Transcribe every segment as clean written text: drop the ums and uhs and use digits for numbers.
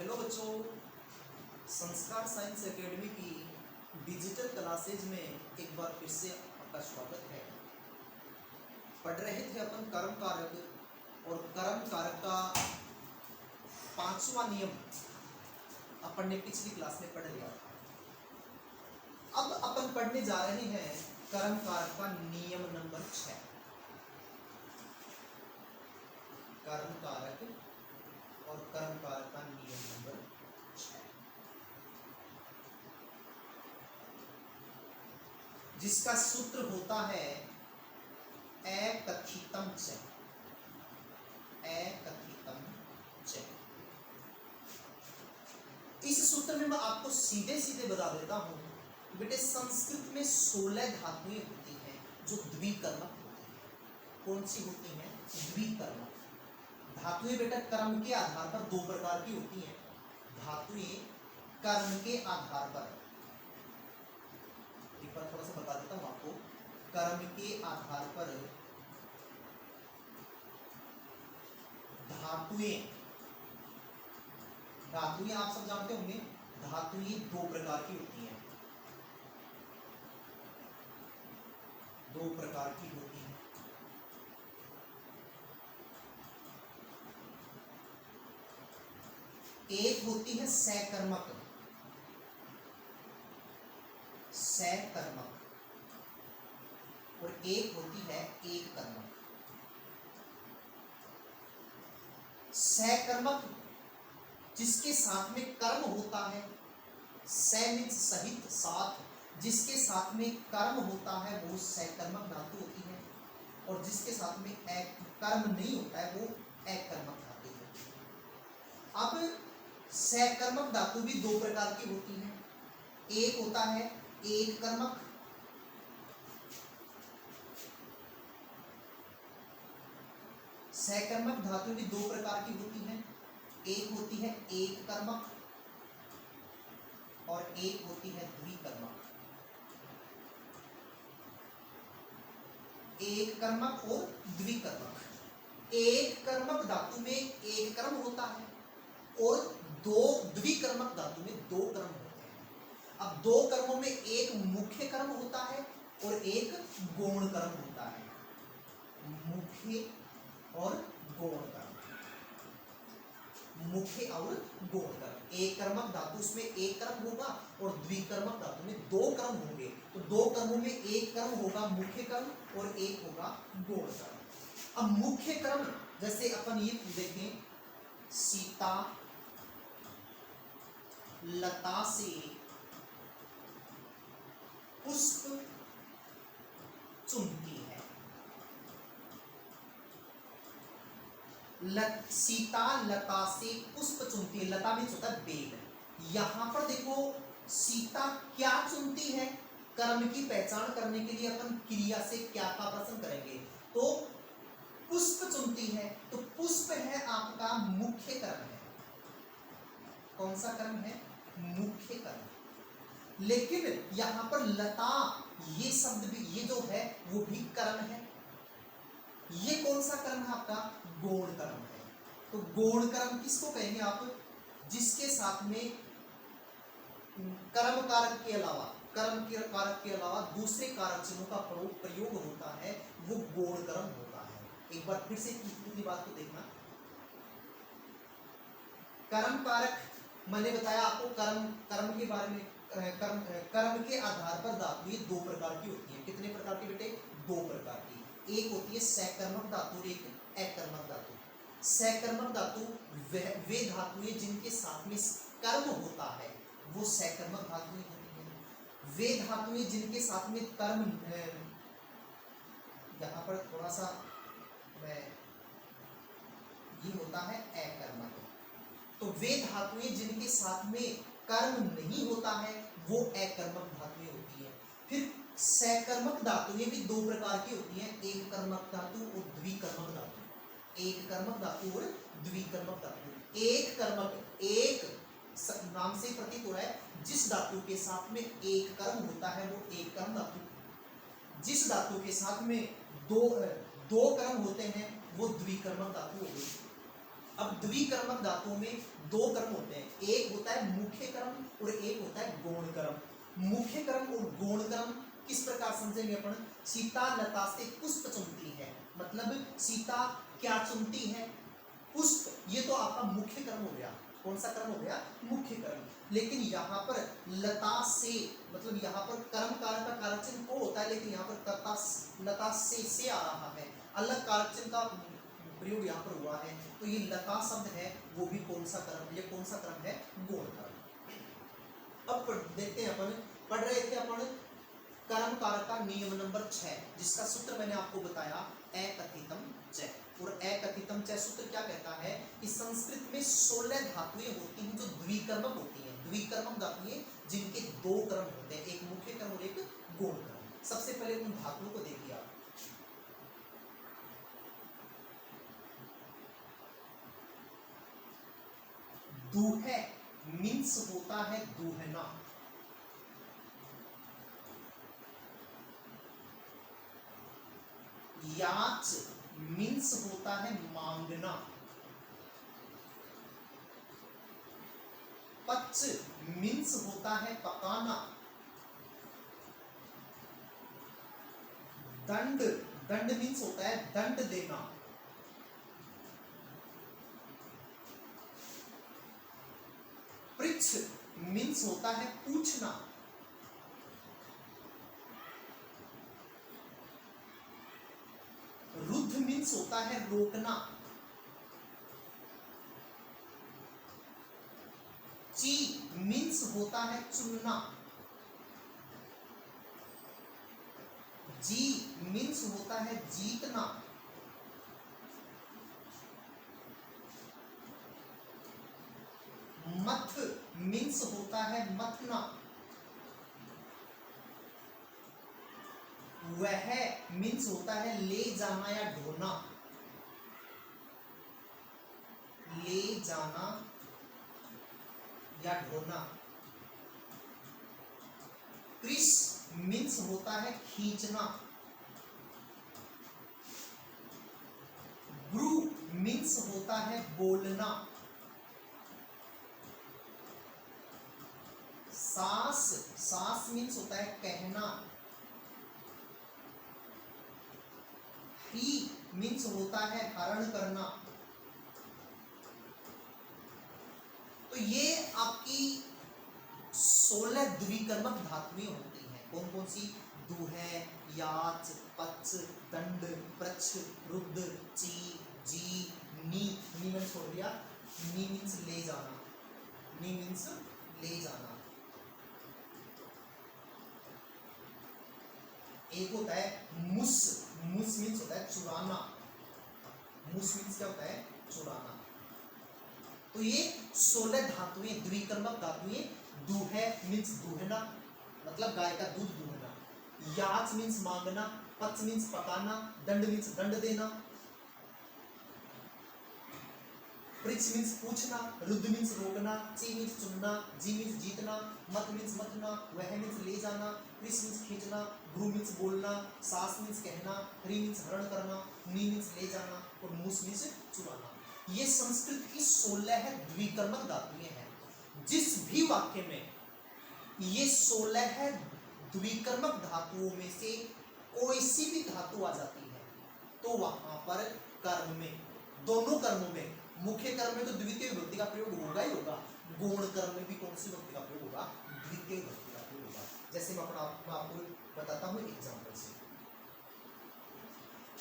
Hello बच्चों, संस्कार science academy की डिजिटल क्लासेज में एक बार फिर से आपका स्वागत है। पढ़ रहे थे अपन कर्म कारक और कर्म कारक का 5वां नियम अपन ने पिछली क्लास में पढ़ लिया था। अब अपन पढ़ने जा रहे हैं कर्म कारक का नियम नंबर 6। कर्म कारक और कर्म कारक का नियम नंबर 6, जिसका सूत्र होता है अकथितम च। अकथितम च। इस सूत्र में मैं आपको सीधे सीधे बता देता हूं, बेटे संस्कृत में 16 धातुएं होती हैं जो द्विकर्मक होती हैं। कौन सी होती हैं? द्विकर्मक धातुएं। बेटा कर्म के आधार पर दो प्रकार की होती हैं। धातुएं कर्म के आधार पर, एक बार थोड़ा सा बता देता हूं आपको। कर्म के आधार पर धातुएं, धातुएं आप सब जानते होंगे, धातुएं दो प्रकार की होती हैं। दो प्रकार की होती हैं। एक होती है सकर्मक, सकर्मक, और एक होती है एक कर्मक। सकर्मक जिसके साथ में कर्म होता है, सैनिक सहित साथ, जिसके साथ में कर्म होता है वो सकर्मक धातु होती है, और जिसके साथ में कर्म नहीं होता है वो अकर्मक धातु होती है। अब सकर्मक धातु भी दो प्रकार की होती है। एक होता है एक कर्मक, सकर्मक धातु भी दो प्रकार की होती है। एक होती है एक कर्मक और एक होती है द्विकर्मक। एक कर्मक और द्विकर्मक। एक कर्मक धातु में एक कर्म होता है और दो द्विकर्मक धातु में दो कर्म होते हैं। अब दो कर्मों में एक मुख्य कर्म होता है और एक गौण कर्म होता है। मुख्य और गौण कर्म, मुख्य और गौण कर्म। एक कर्मक धातु उसमें एक कर्म होगा और द्विकर्मक धातु में दो कर्म होंगे। तो दो कर्मों में एक कर्म होगा मुख्य कर्म और एक होगा गौण कर्म। अब मुख्य कर्म जैसे अपन ये देखें, सीता लता से पुष्प चुनती है। सीता लता से पुष्प चुनती है। लता मीन्स होता है बेल। यहां पर देखो सीता क्या चुनती है? कर्म की पहचान करने के लिए अपन क्रिया से क्या का प्रश्न करेंगे, तो पुष्प चुनती है। तो पुष्प है आपका मुख्य कर्म है। कौन सा कर्म है? मुख्य कर्म। लेकिन यहां पर लता ये शब्द भी, ये जो है वो भी कर्म है। ये कौन सा कर्म है आपका? गौण कर्म है। तो गौण कर्म किसको कहेंगे आप? जिसके साथ में कर्म कारक के अलावा, कर्म के कारक के अलावा दूसरे कारक चिन्हों का प्रयोग होता है, वो गौण कर्म होता है। एक बार फिर से पूरी बात को देखना। कर्म कारक मैंने बताया आपको, कर्म के बारे में, कर्म के आधार पर धातु दो प्रकार की होती है। कितने प्रकार की बेटे? दो प्रकार की। एक होती है सकर्मक धातु और एक अकर्मक धातु। सकर्मक धातु वे धातुएं जिनके साथ में कर्म होता है वो सकर्मक धातुएं होती हैं। वे धातुएं जिनके साथ में कर्म, यहाँ पर थोड़ा सा ये होता है अकर्मक। तो वे धातुएं जिनके साथ में कर्म नहीं होता है वो अकर्मक धातुएं होती है। फिर सकर्मक धातुएं भी दो प्रकार की होती हैं, एक कर्मक धातु और द्विकर्मक धातु। एक कर्मक धातु और द्विकर्मक धातु। एक कर्मक, एक नाम से प्रतीत हो रहा है, जिस धातु के साथ में एक कर्म होता है वो एक कर्म धातु। जिस धातु के साथ में दो कर्म होते हैं वो द्विकर्मक धातु हो गई। अब द्विकर्मक धातुओं में दो कर्म होते हैं, एक होता है मुख्य कर्म और एक होता है गौण कर्म। मुख्य कर्म और गौण कर्म किस प्रकार समझेंगे अपन? सीता लता से पुष्प चुनती है, मतलब सीता क्या चुनती है? पुष्प। ये तो आपका मुख्य कर्म हो गया। कौन सा कर्म हो गया? मुख्य कर्म। लेकिन यहाँ पर लता से, मतलब यहाँ पर कर्म कारक का कारक चिन्ह को होता है, लेकिन यहाँ पर कर्ता लता से आ रहा है, अलग कारक चिन्ह का प्रयोग यहाँ पर हुआ है। तो ये लता शब्द है, वो भी कौन सा कर्म? ये कौन सा कर्म है? गौण कर्म। अब देखते हैं, अपन पढ़ रहे थे अपन कर्म कारक का नियम नंबर 6, जिसका सूत्र मैंने आपको बताया एकथितम च। और एकथितम च सूत्र क्या कहता है कि संस्कृत में 16 धातुएं होती हैं जो द्विकर्मक होती हैं। द्विकर्मक धातुएं जिनके दो कर्म होते हैं, एक मुख्य कर्म और एक गौण कर्म। सबसे पहले उन धातुओं को देखिए आप। दूहे मीन्स होता है दूहना, याच मीन्स होता है मांगना, पच मीन्स होता है पकाना, दंड दंड मीन्स होता है दंड देना, पृच्छ मीन्स होता है पूछना, रुद्ध मीन्स होता है रोकना, ची मीन्स होता है चुनना, जी मीन्स होता है जीतना, मथ मीन्स होता है मथना, वह मीन्स होता है ले जाना या ढोना, ले जाना या ढोना, कृष मीन्स होता है खींचना, ब्रू मीन्स होता है बोलना, सास सास मीन्स होता है कहना, ही मीन्स होता है हरण करना। तो ये आपकी 16 द्विकर्मक धातुएं होती हैं। कौन कौन सी? दुहे, याच, पच, दंड, प्रच्छ, रुद्ध, ची, जी, नी। नी मैंने छोड़ दिया। नी मीन्स ले जाना, नी मीन्स ले जाना। एक होता है मुस, मुस मीन्स होता है चुराना, मुस मीन्स क्या होता है? चुराना। तो ये 16 धातुएं द्विकर्मक धातुएं। दूहे मीन्स दूहना, मतलब गाय का दूध दूहना, याच मीन्स मांगना, पच मीन्स पकाना, दंड मीन्स दंड देना, पृच्छ मीन्स पूछना, रुद्ध मीन्स रोकना, ची मीन्स चुनना, जी मीन्स जीतना, मत मीन्स मथना, वह मीन्स ले जाना, कृष मीन्स खींचना, भ्रू मीन्स बोलना, सास मीन्स कहना, हरि मीन्स हरण करना, नी मीन्स ले जाना और मूस मीन्स चुराना। ये संस्कृत की 16 द्विकर्मक धातुएं हैं। जिस भी वाक्य में ये 16 द्विकर्मक धातुओं में से कोई सी भी धातु आ जाती है तो वहां पर कर्म में, दोनों कर्मों में, मुख्य कर्म में तो द्वितीय विभक्ति का प्रयोग होगा ही होगा, गौण कर्म में भी कौन सी विभक्ति का प्रयोग होगा? द्वितीय विभक्ति का प्रयोग होगा। जैसे मैं आपको बताता हूं एग्जांपल से।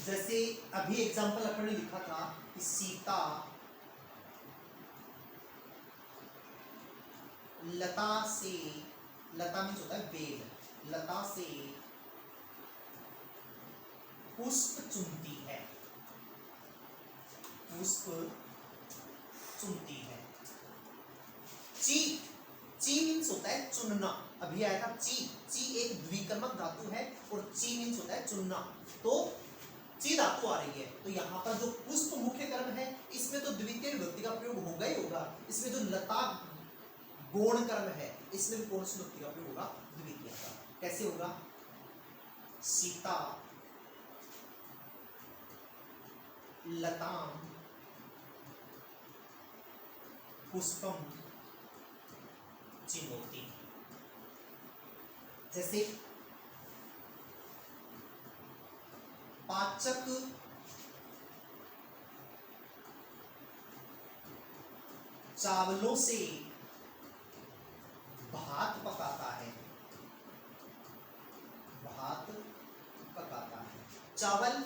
जैसे अभी एग्जांपल अपन ने लिखा था कि सीता लता से, लता मीन्स होता है बेल, लता से पुष्प चुनती है, पुष्प चुनती है। ची, ची मीन्स होता है चुनना। अभी आया था ची, ची एक द्विकर्मक धातु है और ची मीन्स होता है चुनना। तो ची धातु आ रही है, तो यहाँ पर जो पुष्प मुख्य कर्म है इसमें तो द्वितीय विभक्ति का प्रयोग होगा ही होगा। इसमें जो लता गौण कर्म है इसमें कौन सी विभक्ति का प्रयोग होगा? द्वितीय का। कैसे होगा? सीता लताम पुष्पम चिनोति। जैसे पाचक चावलों से भात पकाता है, भात पकाता है। चावल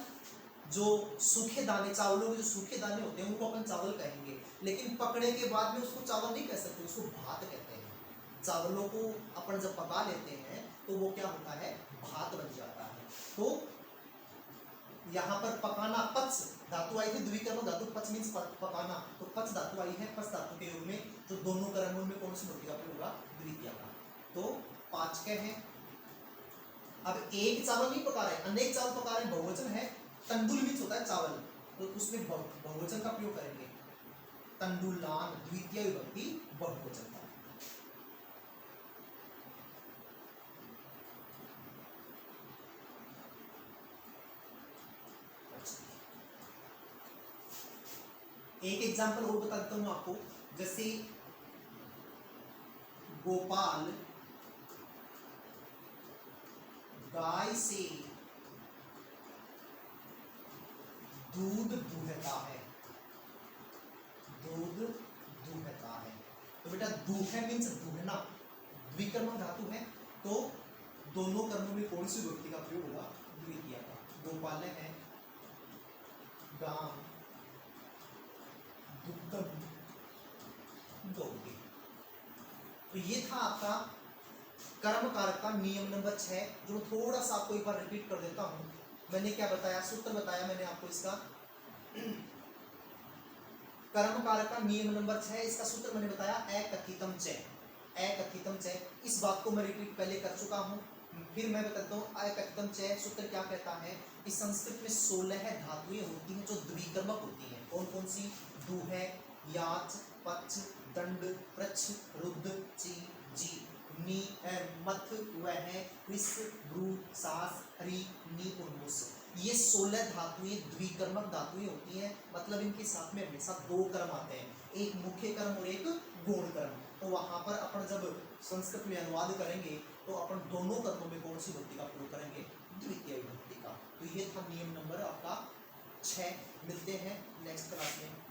जो सूखे दाने, चावलों के जो सूखे दाने होते हैं उनको अपन चावल कहेंगे, लेकिन पकने के बाद में उसको चावल नहीं कह सकते, उसको भात कहते हैं। चावलों को अपन जब पका लेते हैं तो वो क्या होता है, भात बन जाता है। तो यहाँ पर पकाना, पच धातु आई है, द्विकर्मक धातु पच मीन्स पकाना, तो पच धातु आई है, पच धातु के योग में जो दोनों कर्म उनमें कौन सी वृत्ति का प्रयोग होगा, द्वितीय का। तो पाचक है। अब एक चावल नहीं पका रहे, अनेक चावल पका रहे, बहुवचन है। तंडुल मीन्स होता है चावल, तो उसमें बहुवचन का प्रयोग करेंगे, तंडुलान, द्वितीय विभक्ति बहुवचन का। एक एग्जांपल और बता देता हूं आपको, जैसे गोपाल गाय से दूध दूहता है, दूध दूहता है। तो बेटा दूहे मीन्स दूहना, द्विकर्मक धातु है, तो दोनों कर्मों में कौन सी विभक्ति का प्रयोग होगा, द्वितीय का। गोपाल है गाम दुग्धम दोगे। तो ये था आपका कर्म कारक का नियम नंबर 6, जो थोड़ा सा आपको एक बार रिपीट कर देता हूं। मैंने क्या बताया, सूत्र बताया मैंने आपको इसका, कर्म कारक का नियम नंबर 6, इसका सूत्र मैंने बताया अकथितम च, अकथितम च। इस बात को मैं रिपीट पहले कर चुका हूं, फिर मैं बताता हूँ अकथितम च सूत्र क्या कहता है। इस संस्कृत में 16 धातुएं होती हैं जो द्विकर्मक होती हैं। कौन कौन सी, दूह, याच, पच, दंड, प्रच्छ, रुद्ध, ची, जी, नी, मथ, वह, कृस, ब्रू, सास, हरि, नी और मुस। ये 16 धातुएं द्विकर्मक धातुएं होती हैं, मतलब इनके साथ में हमेशा दो कर्म आते हैं, एक मुख्य कर्म और एक गौण कर्म। तो वहां पर अपन जब संस्कृत में अनुवाद करेंगे तो अपन दोनों कर्मों में कौन सी विभक्ति का प्रयोग करेंगे, द्वितीय विभक्ति का। तो ये था नियम नंबर आपका 6। मिलते हैं नेक्स्ट क्लास में।